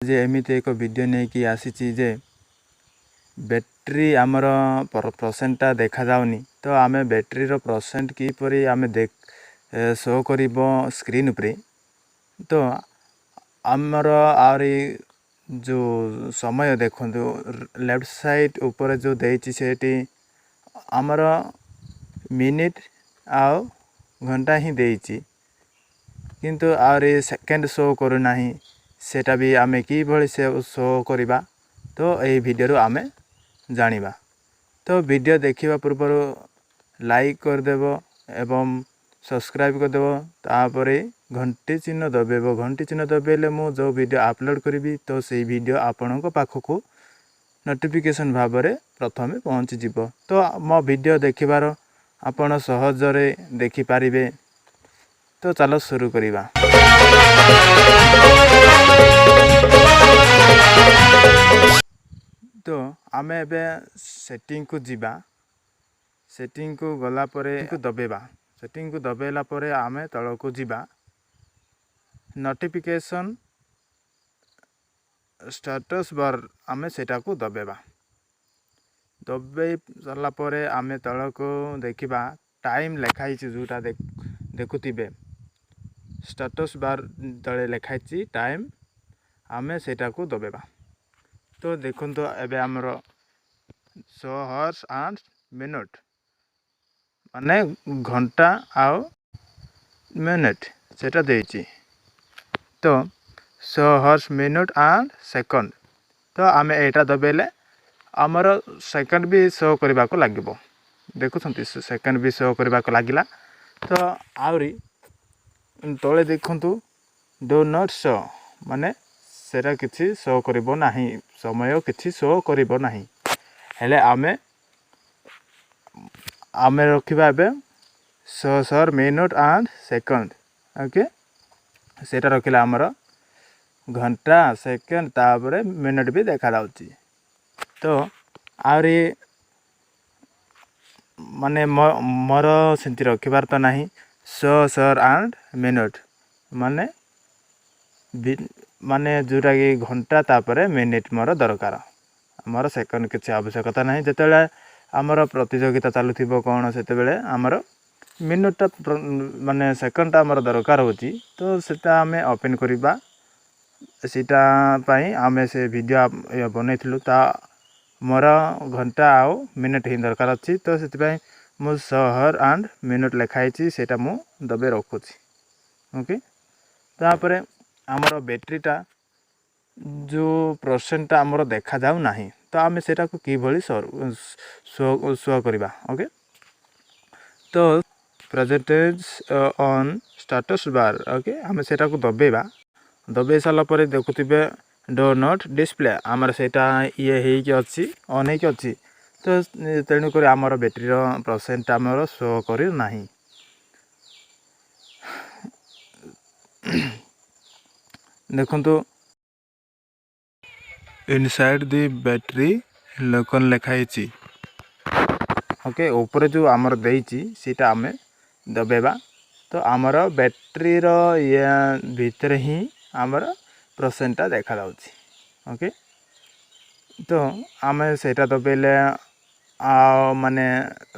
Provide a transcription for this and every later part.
जे एमिति एक वीडियो नहीं कि आसी जे बैटरी आमर परसेंटा देखा जाउनी तो आमे बैटरी रो परसेंट किपरि आमे देख शो करिबो स्क्रीन उपरे तो आमर आरी जो समय देखंतु लेफ्ट साइड ऊपर जो देछि सेठी आमर मिनिट आउ घंटा ही देछि किंतु आरी सेकंड शो करू नाही सेटा भी आमे कि भली से शो करिबा तो ए वीडियो आमे जानिबा। तो वीडियो देखिबा पूर्व लाइक कर देबो एवं सब्सक्राइब कर देबो तापरे घंटी चिन्ह दबेबो घंटी चिन्ह दबेले मु जो वीडियो अपलोड करिवि तो सेही वीडियो आपनक पाखकु नोटिफिकेशन भाबरे प्रथमे पहुंची जिवो। तो मो वीडियो देखिबार आपण सहजरे देखि पारिबे। तो चलो शुरू करिबा। तो आमे एबे सेटिंग को जिबा सेटिंग को गला परे को दबेबा सेटिंग को दबेला परे आमे तळ को जिबा नोटिफिकेशन स्टेटस बार आमे सेटा को दबेबा दबे सरला परे आमे तळ को देखिबा टाइम लेखाई छि जोटा देखुतिबे स्टेटस बार तळे लेखाई छि टाइम आमे सेटा को दबेबा। तो देखो तो एबे हमरो 100 हॉर्स एंड मिनट माने घंटा आउ मिनट सेटा देछि तो 100 हॉर्स मिनट एंड सेकंड तो आमे एटा दबेले हमरो सेकंड भी शो करबा को लागिबो देखु छंती सेकंड भी शो करबा को लागिला। तो आउरी तळे देखंतु डू नॉट शो माने सेरा किछि शो करिवो नाही समय किछि शो करिवो नाही हेले आमे रखिबा बे 100 मिनट एंड सेकंड ओके सेटा रखिला हमर घंटा सेकंड तापरे मिनट भी देखा जाउची। तो आरी माने मोर सेंति रखिबार तो नाही 100 एंड मिनट माने जोटा कि घंटा तापरे मिनिट मोर दरकार मोर सेकंड किछि आवश्यकता नाही जेतेले हमर प्रतियोगिता चालू थिबो कोन सेतेबेले हमर मिनिट माने सेकंड हमर दरकार होची। तो सेटा हमें ओपन करिबा सेटा पई हमें से वीडियो बनैथिलु ता मोर घंटा आउ मिनिट ही दरकार अछि तो सेति पई मु 100 एंड मिनिट लेखाई छि सेटा मु दबे रखुछि ओके। तापरे हमर बैटरीटा जो परसेंटा हमर देखा जाउ नाही तो आमे सेटा को की भली शो करिबा ओके। तो percentage on status bar okay आमे सेटा को दबे साला परे देखुतिबे डू नॉट डिस्प्ले हमर सेटा ये हेई कि अछि ऑन हेई कि अछि तो तेनु करे हमर बैटरी रो परसेंट हमर शो करि नाही। देखंतु इनसाइड दी बैटरी लोकन लिखाई छि ओके ऊपर जो हमर देछि सेटा हमें दबेबा तो हमर बैटरी रो ये भीतर ही हमर परसेंटा देखा जाउछि ओके। तो हमें सेटा दबेले आ माने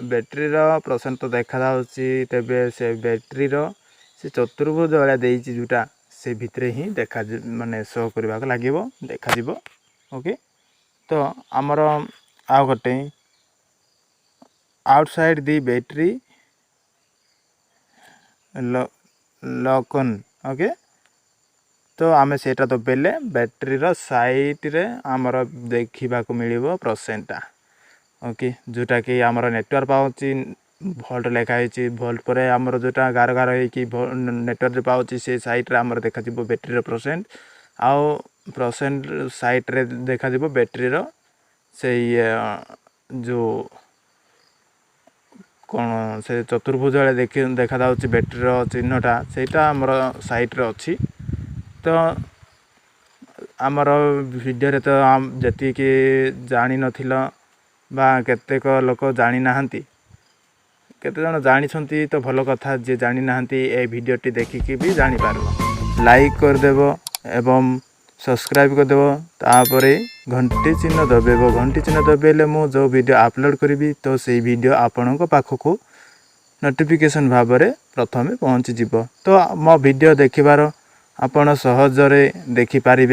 बैटरी रो परसेंट तो देखा जाउछि तबे से बैटरी रो से चतुर्भुज वाला देछि जुटा से भीतर ही देखा माने शो करबा को लागिवो देखा दिबो ओके। तो हमर आ गटे आउटसाइड दी बैटरी लॉकन ओके। तो आमे सेटा दबेले बैटरी रो साइड रे हमर देखिबा को मिलिबो परसेंटा ओके जोटा कि हमर नेटवर्क पाउची वोल्ट लेखाई छि वोल्ट परे हमर जोटा गार गार हे कि नेटवर्क रे पाउची से साइड रे हमर देखा जिवो बैटरी रो परसेंट आउ परसेंट साइड रे देखा जिवो बैटरी रो से जो कोन से चतुर्भुज वाले देखा जाउची बैटरी रो चिन्हटा सेटा हमर साइड रे अछि। तो हमर वीडियो रे तो जति कि जानि नथिला बा केतेक लोक जानि नाहंती केते जन जानि छंती तो भलो कथा जे जानि नाहंती ए वीडियोटी देखि कि भी जानि पारबो लाइक कर देबो एवं सब्सक्राइब करदेव तापरे घंटी चिन्ह दबेब घंटी चिन्ह दबेले मु जो वीडियो अपलोड करी तो से वीडियो आपण पाखक नोटिफिकेशन भाव में प्रथमे पहुँची तो मो वीडियो देखिबार आपण सहजरे देखिपारे